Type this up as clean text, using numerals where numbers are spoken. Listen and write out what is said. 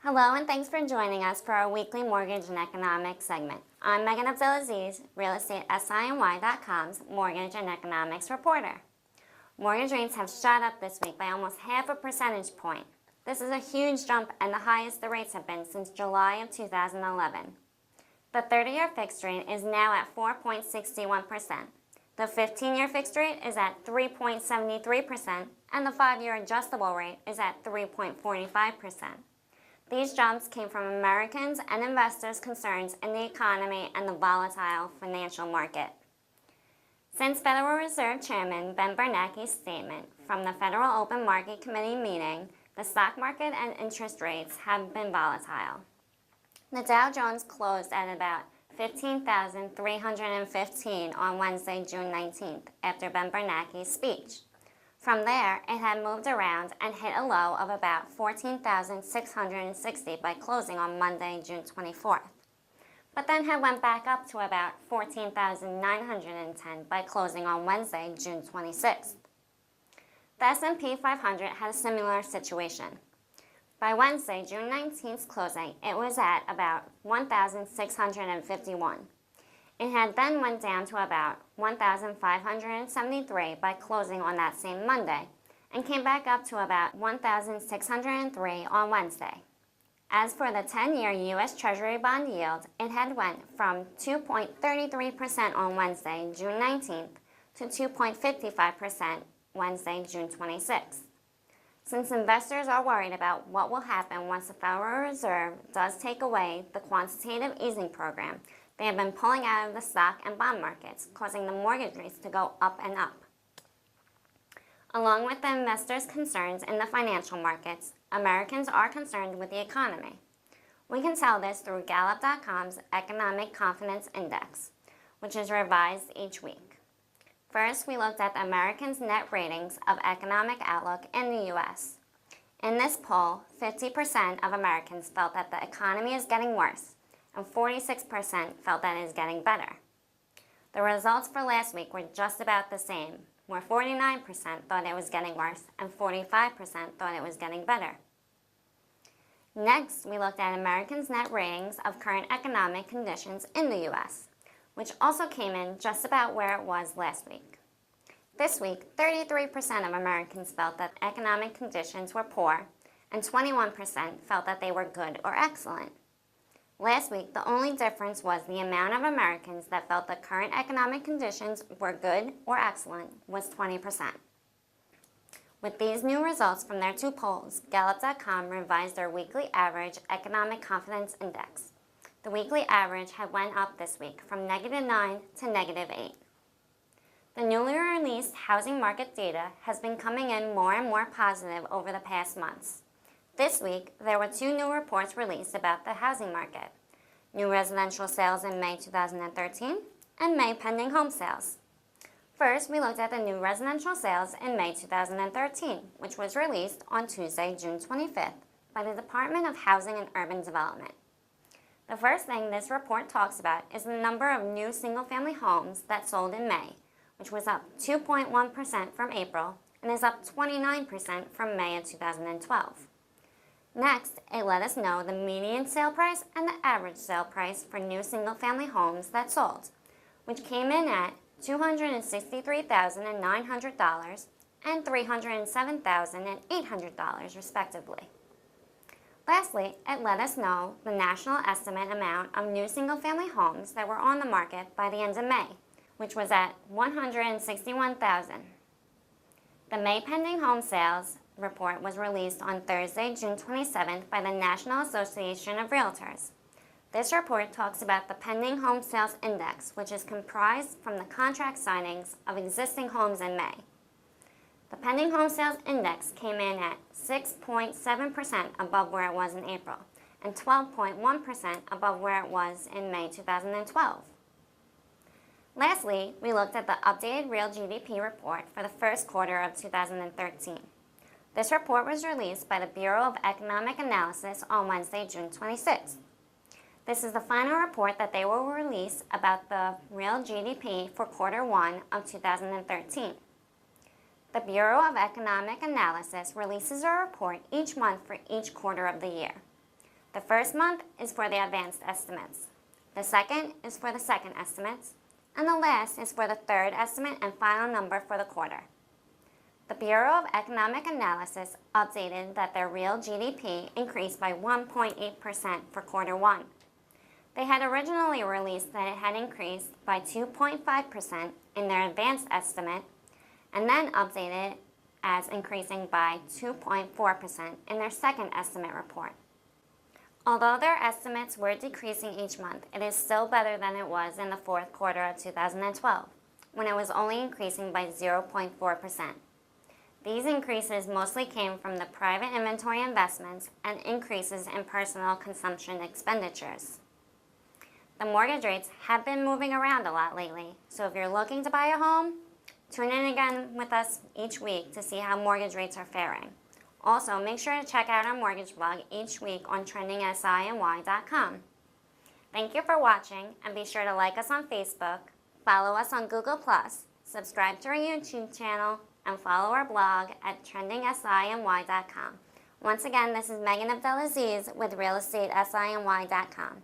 Hello and thanks for joining us for our weekly mortgage and economics segment. I'm Megan Abdelaziz, RealEstateSINY.com's mortgage and economics reporter. Mortgage rates have shot up this week by almost half a percentage point. This is a huge jump and the highest the rates have been since July of 2011. The 30-year fixed rate is now at 4.61%. The 15-year fixed rate is at 3.73%, and the 5-year adjustable rate is at 3.45%. These jumps came from Americans and investors' concerns in the economy and the volatile financial market. Since Federal Reserve Chairman Ben Bernanke's statement from the Federal Open Market Committee meeting, the stock market and interest rates have been volatile. The Dow Jones closed at about 15,315 on Wednesday, June 19th, after Ben Bernanke's speech. From there, it had moved around and hit a low of about 14,660 by closing on Monday, June 24th, but then had went back up to about 14,910 by closing on Wednesday, June 26th. The S&P 500 had a similar situation. By Wednesday, June 19th's closing, it was at about 1,651. It had then went down to about 1,573 by closing on that same Monday, and came back up to about 1,603 on Wednesday. As for the 10-year U.S. Treasury bond yield, it had went from 2.33% on Wednesday, June 19th, to 2.55% Wednesday, June 26th. Since investors are worried about what will happen once the Federal Reserve does take away the quantitative easing program, they have been pulling out of the stock and bond markets, causing the mortgage rates to go up and up. Along with the investors' concerns in the financial markets, Americans are concerned with the economy. We can tell this through Gallup.com's Economic Confidence Index, which is revised each week. First, we looked at the Americans' net ratings of economic outlook in the U.S. In this poll, 50% of Americans felt that the economy is getting worse, and 46% felt that it is getting better. The results for last week were just about the same, where 49% thought it was getting worse and 45% thought it was getting better. Next, we looked at Americans' net ratings of current economic conditions in the U.S., which also came in just about where it was last week. This week, 33% of Americans felt that economic conditions were poor, and 21% felt that they were good or excellent. Last week, the only difference was the amount of Americans that felt the current economic conditions were good or excellent was 20%. With these new results from their two polls, Gallup.com revised their weekly average economic confidence index. The weekly average had went up this week from -9 to -8. The newly released housing market data has been coming in more and more positive over the past months. This week, there were two new reports released about the housing market: new residential sales in May 2013 and May pending home sales. First, we looked at the new residential sales in May 2013, which was released on Tuesday, June 25th by the Department of Housing and Urban Development. The first thing this report talks about is the number of new single-family homes that sold in May, which was up 2.1% from April and is up 29% from May of 2012. Next, it let us know the median sale price and the average sale price for new single-family homes that sold, which came in at $263,900 and $307,800 respectively. Lastly, it let us know the national estimate amount of new single-family homes that were on the market by the end of May, which was at 161,000. The May pending home sales report was released on Thursday, June 27th by the National Association of Realtors. This report talks about the pending home sales index, which is comprised from the contract signings of existing homes in May. The pending home sales index came in at 6.7% above where it was in April, and 12.1% above where it was in May 2012. Lastly, we looked at the updated real GDP report for the first quarter of 2013. This report was released by the Bureau of Economic Analysis on Wednesday, June 26th. This is the final report that they will release about the real GDP for quarter 1 of 2013. The Bureau of Economic Analysis releases a report each month for each quarter of the year. The first month is for the advanced estimates. The second is for the second estimates. And the last is for the third estimate and final number for the quarter. The Bureau of Economic Analysis updated that their real GDP increased by 1.8% for quarter one. They had originally released that it had increased by 2.5% in their advanced estimate, and then updated it as increasing by 2.4% in their second estimate report. Although their estimates were decreasing each month, it is still better than it was in the fourth quarter of 2012, when it was only increasing by 0.4%. These increases mostly came from the private inventory investments and increases in personal consumption expenditures. The mortgage rates have been moving around a lot lately, so if you're looking to buy a home, tune in again with us each week to see how mortgage rates are faring. Also, make sure to check out our mortgage blog each week on trendingsiny.com. Thank you for watching, and be sure to like us on Facebook, follow us on Google+, subscribe to our YouTube channel, and follow our blog at trendingsiny.com. Once again, this is Megan Abdelaziz with realestatesiny.com.